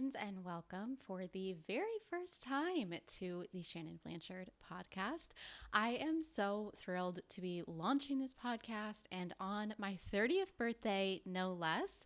friends, and welcome for the very first time to the Shannon Blanchard podcast. I am so thrilled to be launching this podcast and on my 30th birthday, no less.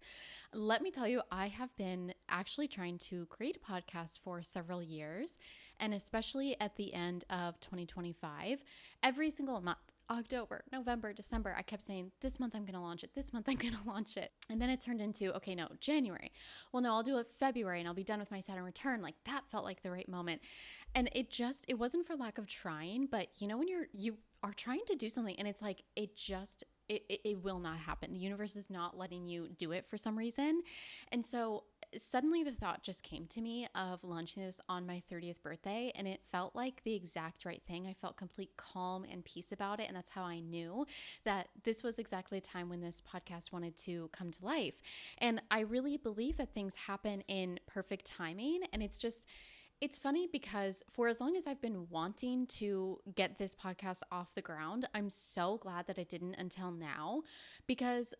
Let me tell you, I have been actually trying to create a podcast for several years, and especially at the end of 2025, every single month. October, November, December, I kept saying, this month I'm going to launch it. This month I'm going to launch it. And then it turned into, okay, no, January. Well, no, I'll do it February and I'll be done with my Saturn return. Like that felt like the right moment. And it wasn't for lack of trying, but you know, when you are trying to do something and it's like, it will not happen. The universe is not letting you do it for some reason. And so suddenly the thought just came to me of launching this on my 30th birthday, and it felt like the exact right thing. I felt complete calm and peace about it, and that's how I knew that this was exactly the time when this podcast wanted to come to life. And I really believe that things happen in perfect timing, and it's funny because for as long as I've been wanting to get this podcast off the ground, I'm so glad that I didn't until now, because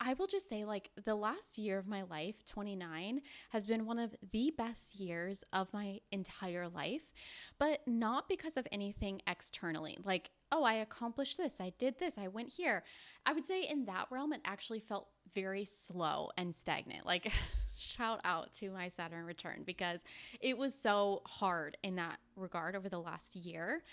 I will just say, like, the last year of my life, 29, has been one of the best years of my entire life, but not because of anything externally. Like, oh, I accomplished this, I did this, I went here. I would say in that realm, it actually felt very slow and stagnant. Like, shout out to my Saturn return, because it was so hard in that regard over the last year.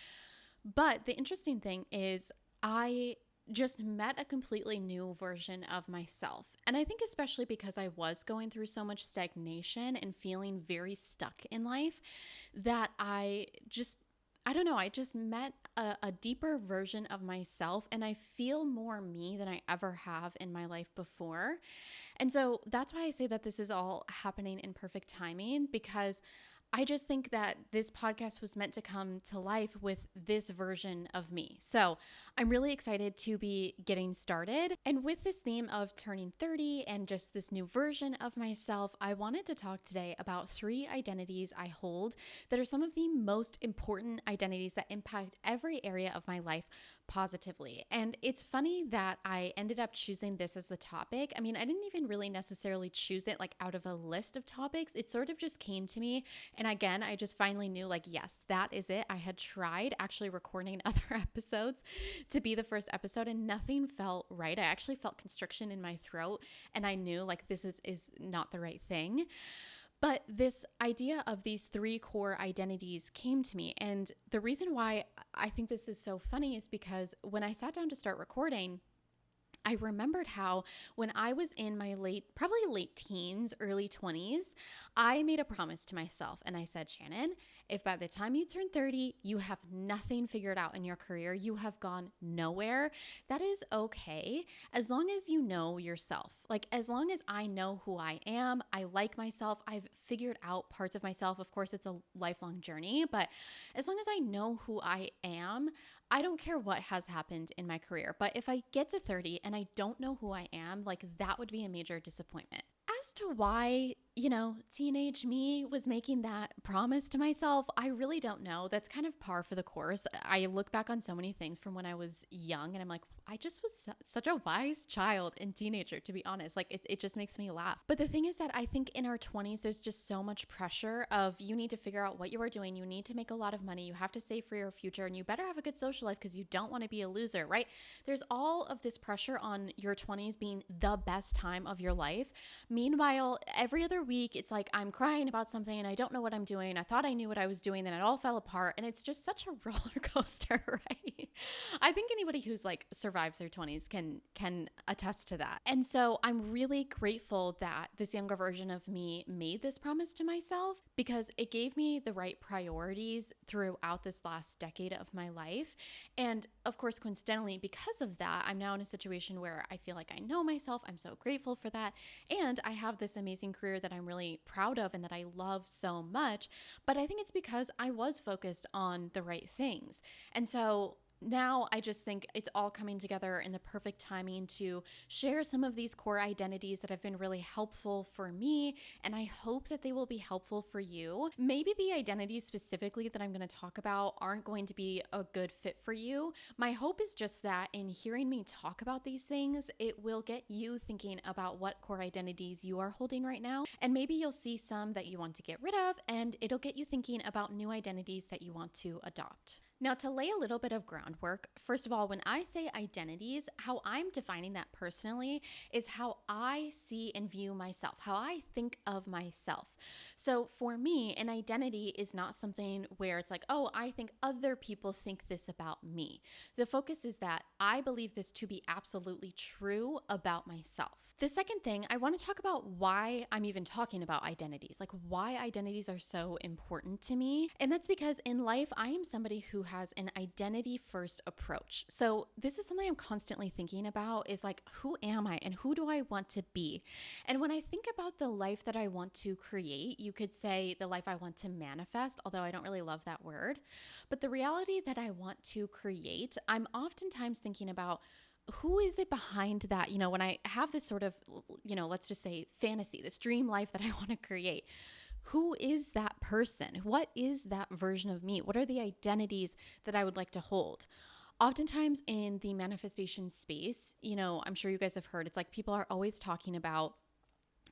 But the interesting thing is I just met a completely new version of myself. And I think especially because I was going through so much stagnation and feeling very stuck in life, that I just met a deeper version of myself, and I feel more me than I ever have in my life before. And so that's why I say that this is all happening in perfect timing, because I just think that this podcast was meant to come to life with this version of me. So I'm really excited to be getting started. And with this theme of turning 30 and just this new version of myself, I wanted to talk today about 3 identities I hold that are some of the most important identities that impact every area of my life positively. And it's funny that I ended up choosing this as the topic. I mean, I didn't even really necessarily choose it like out of a list of topics. It sort of just came to me. And again, I just finally knew, like, yes, that is it. I had tried actually recording other episodes to be the first episode and nothing felt right. I actually felt constriction in my throat, and I knew, like, this is not the right thing. But this idea of these 3 core identities came to me. And the reason why I think this is so funny is because when I sat down to start recording, I remembered how when I was in my probably late teens, early 20s, I made a promise to myself. And I said, Shannon, if by the time you turn 30, you have nothing figured out in your career, you have gone nowhere, that is okay. As long as you know yourself, like as long as I know who I am, I like myself, I've figured out parts of myself. Of course, it's a lifelong journey, but as long as I know who I am, I don't care what has happened in my career. But if I get to 30 and I don't know who I am, like that would be a major disappointment. As to why, teenage me was making that promise to myself, I really don't know. That's kind of par for the course. I look back on so many things from when I was young and I'm like, I just was such a wise child and teenager, to be honest. Like it just makes me laugh. But the thing is that I think in our 20s, there's just so much pressure of you need to figure out what you are doing. You need to make a lot of money. You have to save for your future, and you better have a good social life because you don't want to be a loser, right? There's all of this pressure on your 20s being the best time of your life. Meanwhile, every other week, it's like I'm crying about something and I don't know what I'm doing. I thought I knew what I was doing, then it all fell apart. And it's just such a roller coaster, right? I think anybody who's like survives their 20s can attest to that. And so I'm really grateful that this younger version of me made this promise to myself, because it gave me the right priorities throughout this last decade of my life. And of course, coincidentally, because of that, I'm now in a situation where I feel like I know myself. I'm so grateful for that. And I have this amazing career that I'm really proud of and that I love so much. But I think it's because I was focused on the right things. And so now I just think it's all coming together in the perfect timing to share some of these core identities that have been really helpful for me, and I hope that they will be helpful for you. Maybe the identities specifically that I'm going to talk about aren't going to be a good fit for you. My hope is just that in hearing me talk about these things, it will get you thinking about what core identities you are holding right now, and maybe you'll see some that you want to get rid of, and it'll get you thinking about new identities that you want to adopt. Now, to lay a little bit of groundwork, first of all, when I say identities, how I'm defining that personally is how I see and view myself, how I think of myself. So for me, an identity is not something where it's like, oh, I think other people think this about me. The focus is that I believe this to be absolutely true about myself. The second thing, I want to talk about why I'm even talking about identities, like why identities are so important to me. And that's because in life, I am somebody who has an identity first approach. So this is something I'm constantly thinking about is like, who am I and who do I want to be? And when I think about the life that I want to create, you could say the life I want to manifest, although I don't really love that word. But the reality that I want to create, I'm oftentimes thinking about who is it behind that? When I have this sort of, let's just say fantasy, this dream life that I want to create, who is that person? What is that version of me? What are the identities that I would like to hold? Oftentimes in the manifestation space, I'm sure you guys have heard, it's like people are always talking about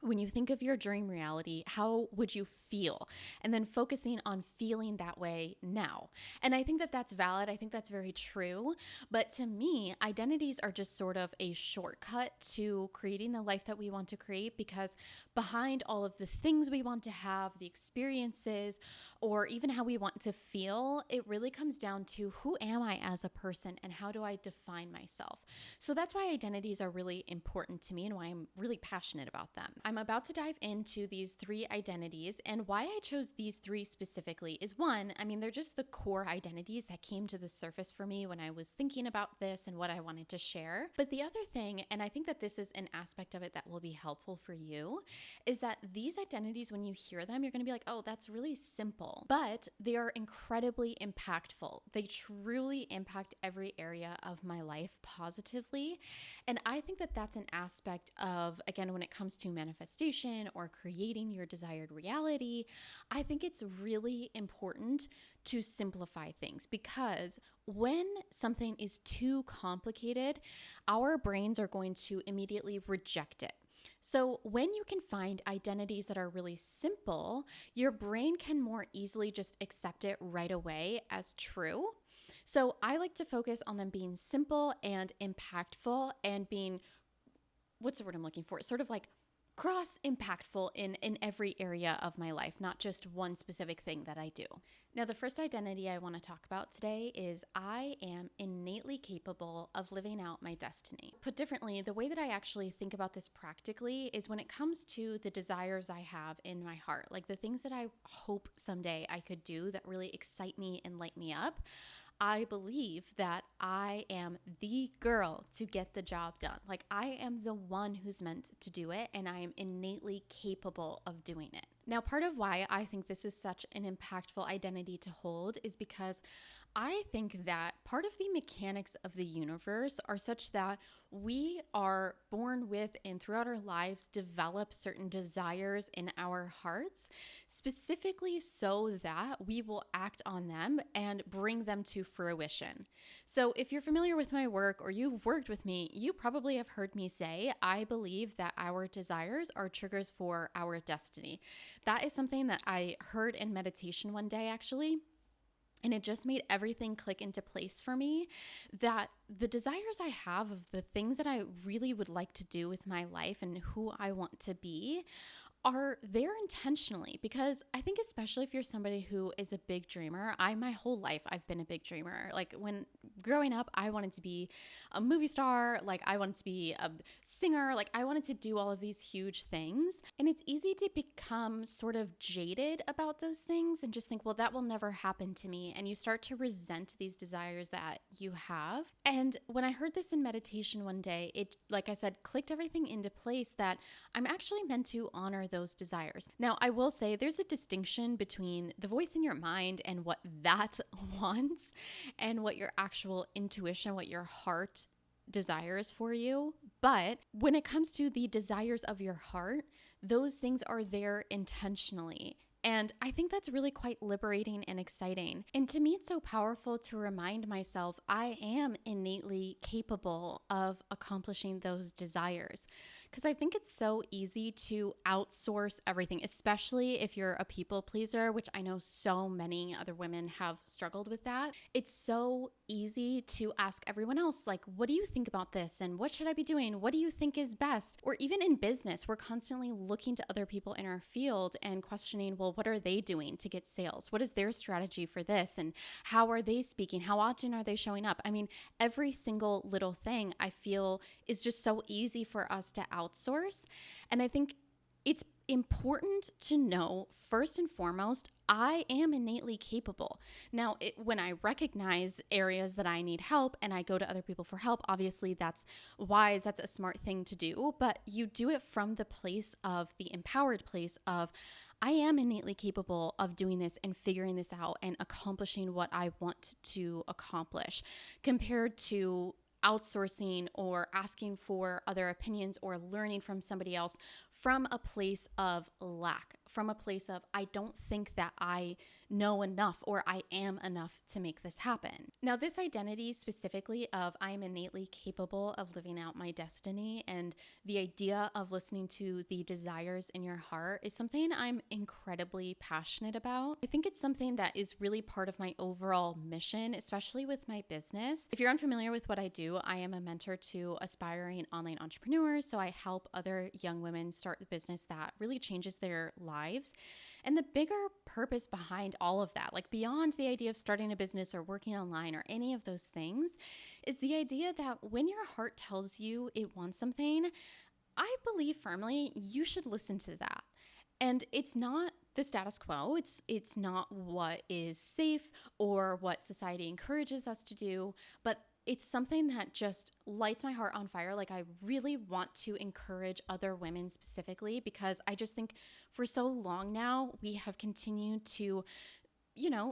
when you think of your dream reality, how would you feel? And then focusing on feeling that way now. And I think that that's valid. I think that's very true. But to me, identities are just sort of a shortcut to creating the life that we want to create, because behind all of the things we want to have, the experiences, or even how we want to feel, it really comes down to who am I as a person and how do I define myself? So that's why identities are really important to me and why I'm really passionate about them. I'm about to dive into these 3 identities, and why I chose these 3 specifically is one, they're just the core identities that came to the surface for me when I was thinking about this and what I wanted to share. But the other thing, and I think that this is an aspect of it that will be helpful for you, is that these identities, when you hear them, you're going to be like, oh, that's really simple, but they are incredibly impactful. They truly impact every area of my life positively. And I think that that's an aspect of, again, when it comes to manifestation or creating your desired reality, I think it's really important to simplify things, because when something is too complicated, our brains are going to immediately reject it. So when you can find identities that are really simple, your brain can more easily just accept it right away as true. So I like to focus on them being simple and impactful and being, what's the word I'm looking for? Sort of like cross-impactful in every area of my life, not just one specific thing that I do. Now, the first identity I want to talk about today is I am innately capable of living out my destiny. Put differently, the way that I actually think about this practically is when it comes to the desires I have in my heart, like the things that I hope someday I could do that really excite me and light me up. I believe that I am the girl to get the job done. Like I am the one who's meant to do it, and I am innately capable of doing it. Now, part of why I think this is such an impactful identity to hold is because I think that part of the mechanics of the universe are such that we are born with and throughout our lives develop certain desires in our hearts, specifically so that we will act on them and bring them to fruition. So if you're familiar with my work or you've worked with me, you probably have heard me say, I believe that our desires are triggers for our destiny. That is something that I heard in meditation one day, actually. And it just made everything click into place for me, that the desires I have of the things that I really would like to do with my life and who I want to be are there intentionally, because I think especially if you're somebody who is a big dreamer, my whole life I've been a big dreamer. Like when growing up, I wanted to be a movie star, like I wanted to be a singer, like I wanted to do all of these huge things. And it's easy to become sort of jaded about those things and just think, well, that will never happen to me. And you start to resent these desires that you have. And when I heard this in meditation one day, it, like I said, clicked everything into place that I'm actually meant to honor those desires. Now, I will say there's a distinction between the voice in your mind and what that wants and what your actual intuition, what your heart desires for you. But when it comes to the desires of your heart, those things are there intentionally. And I think that's really quite liberating and exciting. And to me, it's so powerful to remind myself I am innately capable of accomplishing those desires. Because I think it's so easy to outsource everything, especially if you're a people pleaser, which I know so many other women have struggled with that. It's so easy to ask everyone else, like, what do you think about this? And what should I be doing? What do you think is best? Or even in business, we're constantly looking to other people in our field and questioning, well, what are they doing to get sales? What is their strategy for this? And how are they speaking? How often are they showing up? I mean, every single little thing I feel is just so easy for us to outsource. And I think it's important to know, first and foremost, I am innately capable. Now, when I recognize areas that I need help and I go to other people for help, obviously that's wise, that's a smart thing to do, but you do it from the place of the empowered place of, I am innately capable of doing this and figuring this out and accomplishing what I want to accomplish, compared to outsourcing or asking for other opinions or learning from somebody else from a place of lack, from a place of, I don't think that I know enough or I am enough to make this happen. Now, this identity specifically of I am innately capable of living out my destiny and the idea of listening to the desires in your heart is something I'm incredibly passionate about. I think it's something that is really part of my overall mission, especially with my business. If you're unfamiliar with what I do, I am a mentor to aspiring online entrepreneurs. So I help other young women start the business that really changes their lives. And the bigger purpose behind all of that, like beyond the idea of starting a business or working online or any of those things, is the idea that when your heart tells you it wants something, I believe firmly you should listen to that. And it's not the status quo. It's not what is safe or what society encourages us to do, but it's something that just lights my heart on fire. Like, I really want to encourage other women specifically, because I just think for so long now, we have continued to,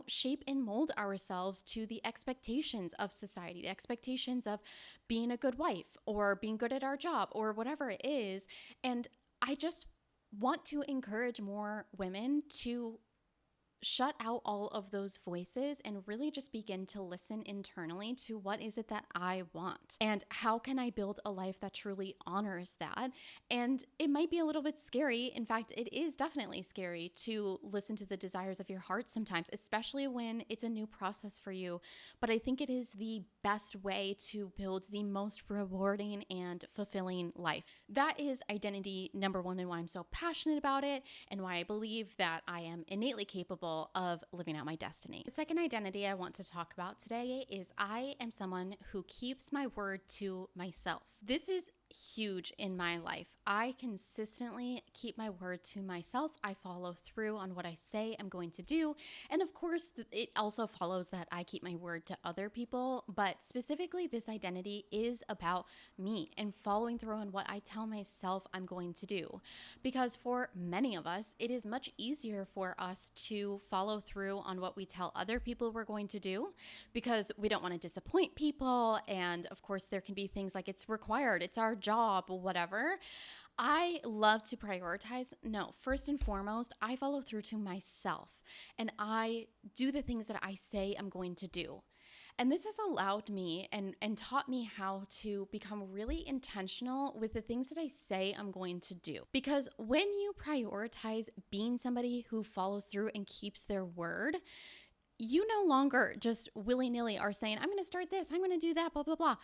shape and mold ourselves to the expectations of society, the expectations of being a good wife or being good at our job or whatever it is. And I just want to encourage more women to shut out all of those voices and really just begin to listen internally to what is it that I want and how can I build a life that truly honors that. And it might be a little bit scary. In fact, it is definitely scary to listen to the desires of your heart sometimes, especially when it's a new process for you. But I think it is the best way to build the most rewarding and fulfilling life. That is identity number one, and why I'm so passionate about it and why I believe that I am innately capable of living out my destiny. The second identity I want to talk about today is I am someone who keeps my word to myself. This is huge in my life. I consistently keep my word to myself. I follow through on what I say I'm going to do. And of course, it also follows that I keep my word to other people. But specifically, this identity is about me and following through on what I tell myself I'm going to do. Because for many of us, it is much easier for us to follow through on what we tell other people we're going to do because we don't want to disappoint people. And of course, there can be things like it's required, it's our job, whatever. I love to prioritize. No, first and foremost, I follow through to myself and I do the things that I say I'm going to do. And this has allowed me and taught me how to become really intentional with the things that I say I'm going to do. Because when you prioritize being somebody who follows through and keeps their word, you no longer just willy-nilly are saying, I'm going to start this, I'm going to do that, blah, blah, blah.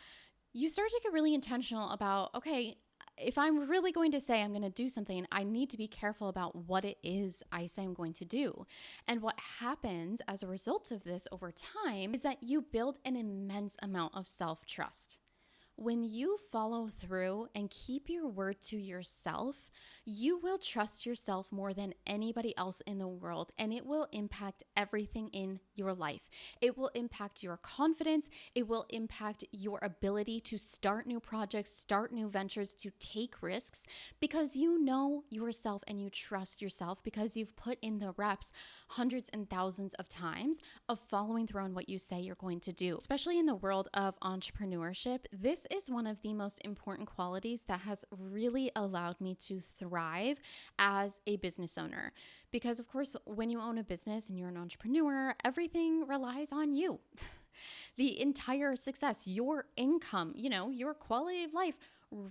You start to get really intentional about, okay, if I'm really going to say I'm going to do something, I need to be careful about what it is I say I'm going to do. And what happens as a result of this over time is that you build an immense amount of self-trust. when you follow through and keep your word to yourself, you will trust yourself more than anybody else in the world, and it will impact everything in your life. It will impact your confidence. It will impact your ability to start new projects, start new ventures, to take risks, because you know yourself and you trust yourself because you've put in the reps hundreds and thousands of times of following through on what you say you're going to do. Especially in the world of entrepreneurship, this is one of the most important qualities that has really allowed me to thrive as a business owner. Because of course, when you own a business and you're an entrepreneur, everything relies on you. The entire success, your income, your quality of life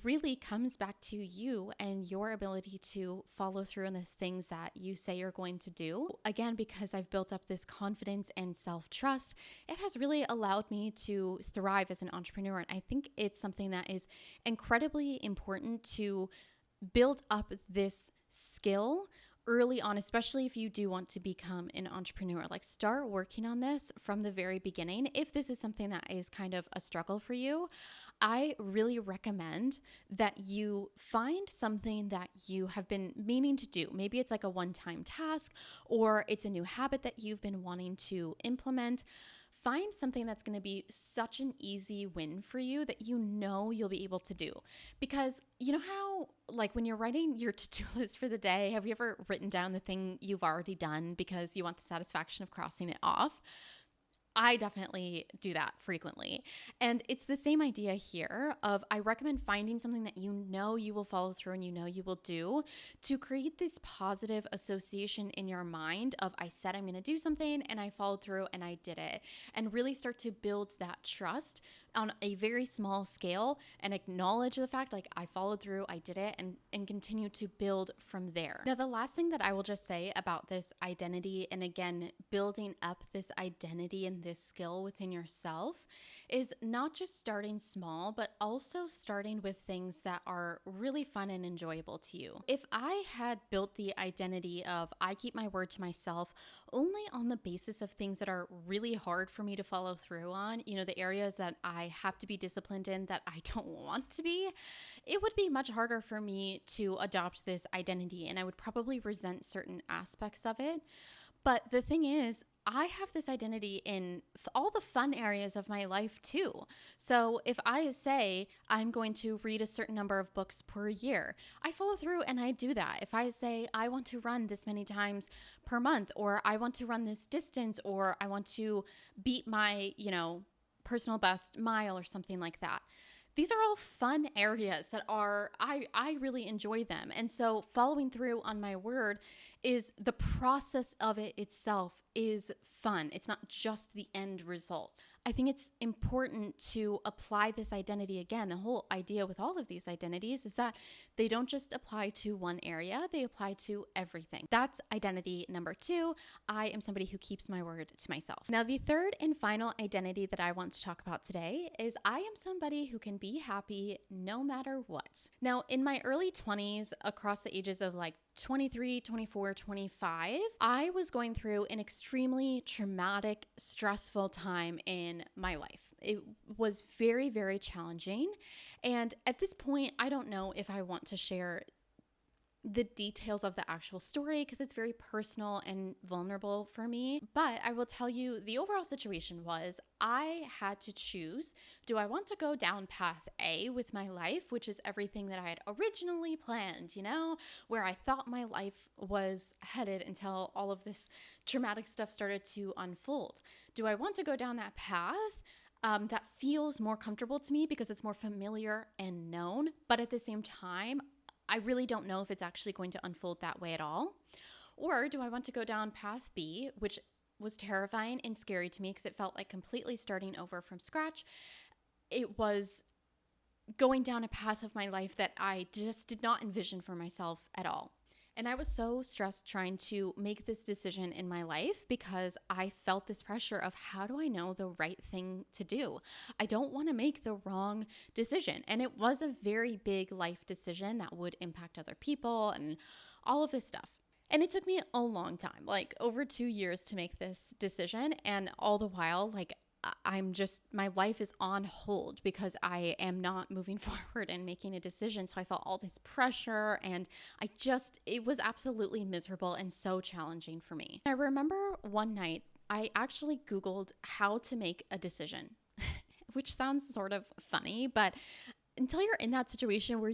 really comes back to you and your ability to follow through on the things that you say you're going to do. Again, because I've built up this confidence and self-trust, it has really allowed me to thrive as an entrepreneur. And I think it's something that is incredibly important to build up this skill early on, especially if you do want to become an entrepreneur. Like, start working on this from the very beginning. If this is something that is kind of a struggle for you, I really recommend that you find something that you have been meaning to do. Maybe it's like a one-time task, or it's a new habit that you've been wanting to implement. Find something that's going to be such an easy win for you that you know you'll be able to do. Because you know how, like, when you're writing your to-do list for the day, have you ever written down the thing you've already done because you want the satisfaction of crossing it off? I definitely do that frequently. And it's the same idea here of, I recommend finding something that you know you will follow through and you know you will do, to create this positive association in your mind of, I said I'm going to do something and I followed through and I did it, and really start to build that trust on a very small scale and acknowledge the fact, like, I followed through, I did it, and continue to build from there. Now, the last thing that I will just say about this identity, and again, building up this identity and this skill within yourself, is not just starting small, but also starting with things that are really fun and enjoyable to you. If I had built the identity of, I keep my word to myself only on the basis of things that are really hard for me to follow through on, the areas that I have to be disciplined in that I don't want to be, it would be much harder for me to adopt this identity, and I would probably resent certain aspects of it. But the thing is, I have this identity in all the fun areas of my life too. So if I say I'm going to read a certain number of books per year, I follow through and I do that. If I say I want to run this many times per month, or I want to run this distance, or I want to beat my, personal best mile or something like that. These are all fun areas that I really enjoy them. And so following through on my word is the process of it itself is fun. It's not just the end result. I think it's important to apply this identity again. The whole idea with all of these identities is that they don't just apply to one area, they apply to everything. That's identity number 2. I am somebody who keeps my word to myself. Now, the third and final identity that I want to talk about today is, I am somebody who can be happy no matter what. Now, in my early 20s, across the ages of like 23, 24, 25, I was going through an extremely traumatic, stressful time in my life. It was very, very challenging. And at this point, I don't know if I want to share the details of the actual story because it's very personal and vulnerable for me. But I will tell you, the overall situation was, I had to choose, do I want to go down path A with my life, which is everything that I had originally planned, where I thought my life was headed until all of this traumatic stuff started to unfold. Do I want to go down that path that feels more comfortable to me because it's more familiar and known, but at the same time, I really don't know if it's actually going to unfold that way at all? Or do I want to go down path B, which was terrifying and scary to me because it felt like completely starting over from scratch. It was going down a path of my life that I just did not envision for myself at all. And I was so stressed trying to make this decision in my life because I felt this pressure of, how do I know the right thing to do? I don't want to make the wrong decision. And it was a very big life decision that would impact other people and all of this stuff. And it took me a long time, like over 2 years, to make this decision. And all the while, like, my life is on hold because I am not moving forward and making a decision. So I felt all this pressure, and it was absolutely miserable and so challenging for me. I remember one night I actually Googled how to make a decision, which sounds sort of funny, but until you're in that situation where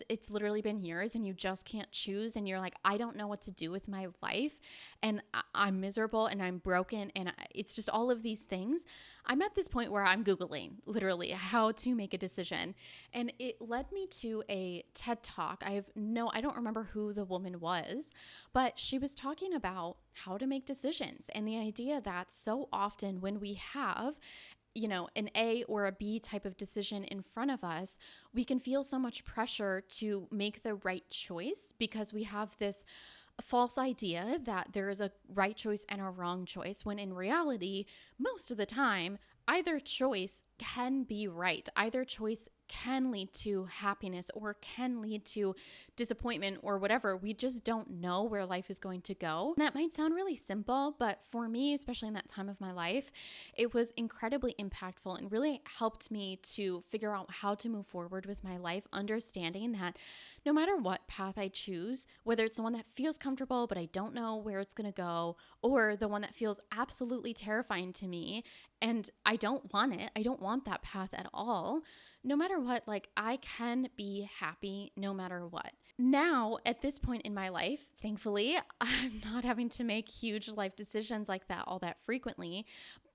it's literally been years and you just can't choose, and you're like, I don't know what to do with my life, and I'm miserable and I'm broken, and it's just all of these things. I'm at this point where I'm Googling literally how to make a decision. And it led me to a TED Talk. I don't remember who the woman was, but she was talking about how to make decisions, and the idea that so often when we have an A or a B type of decision in front of us, we can feel so much pressure to make the right choice because we have this false idea that there is a right choice and a wrong choice, when in reality, most of the time, either choice can be right. Either choice can lead to happiness or can lead to disappointment or whatever. We just don't know where life is going to go. And that might sound really simple, but for me, especially in that time of my life, it was incredibly impactful and really helped me to figure out how to move forward with my life, understanding that no matter what path I choose, whether it's the one that feels comfortable but I don't know where it's going to go, or the one that feels absolutely terrifying to me and I don't want it, I don't want that path at all, no matter what, like, I can be happy no matter what. Now, at this point in my life, thankfully, I'm not having to make huge life decisions like that all that frequently,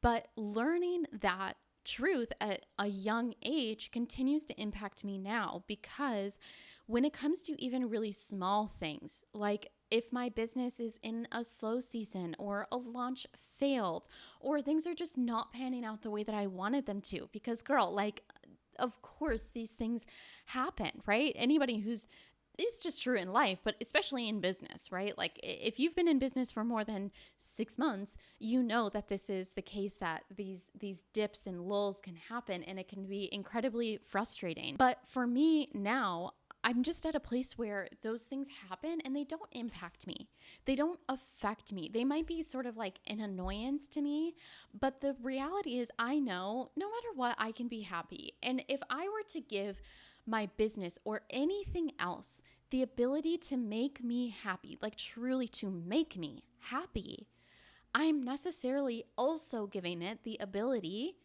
but learning that truth at a young age continues to impact me now, because when it comes to even really small things, like if my business is in a slow season or a launch failed or things are just not panning out the way that I wanted them to, because girl, like, of course these things happen, right? It's just true in life, but especially in business, right? Like if you've been in business for more than 6 months, you know that this is the case, that these dips and lulls can happen and it can be incredibly frustrating. But for me now, I'm just at a place where those things happen and they don't impact me. They don't affect me. They might be sort of like an annoyance to me, but the reality is I know no matter what, I can be happy. And if I were to give my business or anything else the ability to make me happy, like truly to make me happy, I'm necessarily also giving it the ability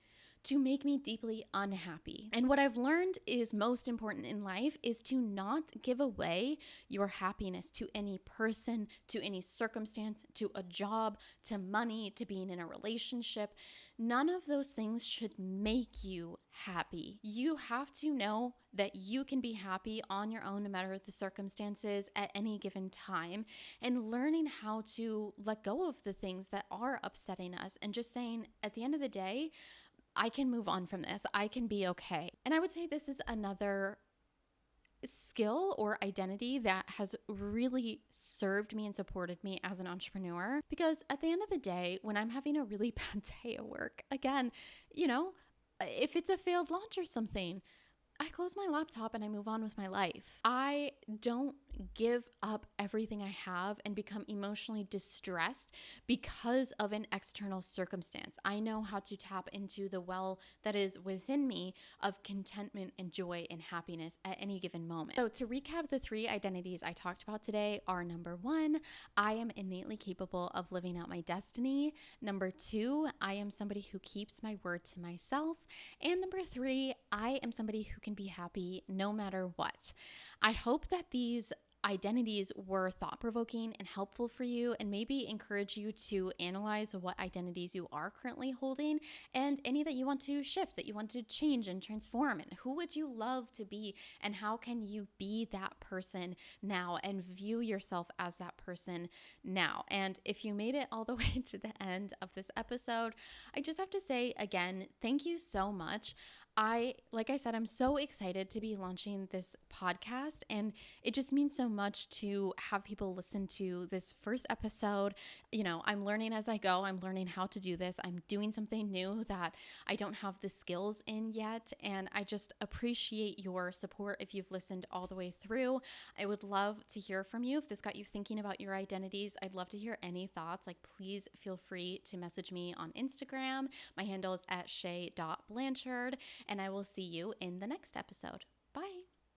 to make me deeply unhappy. And what I've learned is most important in life is to not give away your happiness to any person, to any circumstance, to a job, to money, to being in a relationship. None of those things should make you happy. You have to know that you can be happy on your own no matter the circumstances at any given time, and learning how to let go of the things that are upsetting us and just saying, at the end of the day, I can move on from this. I can be okay. And I would say this is another skill or identity that has really served me and supported me as an entrepreneur, because at the end of the day, when I'm having a really bad day at work, again, if it's a failed launch or something, I close my laptop and I move on with my life. I don't give up everything I have and become emotionally distressed because of an external circumstance. I know how to tap into the well that is within me of contentment and joy and happiness at any given moment. So to recap, the 3 identities I talked about today are: number 1, I am innately capable of living out my destiny. Number 2, I am somebody who keeps my word to myself. And number 3, I am somebody who can be happy no matter what. I hope that these identities were thought-provoking and helpful for you, and maybe encourage you to analyze what identities you are currently holding and any that you want to shift, that you want to change and transform. And who would you love to be, and how can you be that person now and view yourself as that person now? And if you made it all the way to the end of this episode, I just have to say again, thank you so much. Like I said, I'm so excited to be launching this podcast, and it just means so much to have people listen to this first episode. I'm learning as I go. I'm learning how to do this. I'm doing something new that I don't have the skills in yet, and I just appreciate your support if you've listened all the way through. I would love to hear from you. If this got you thinking about your identities, I'd love to hear any thoughts. Like, please feel free to message me on Instagram. My handle is at shay.blanchard, and I will see you in the next episode.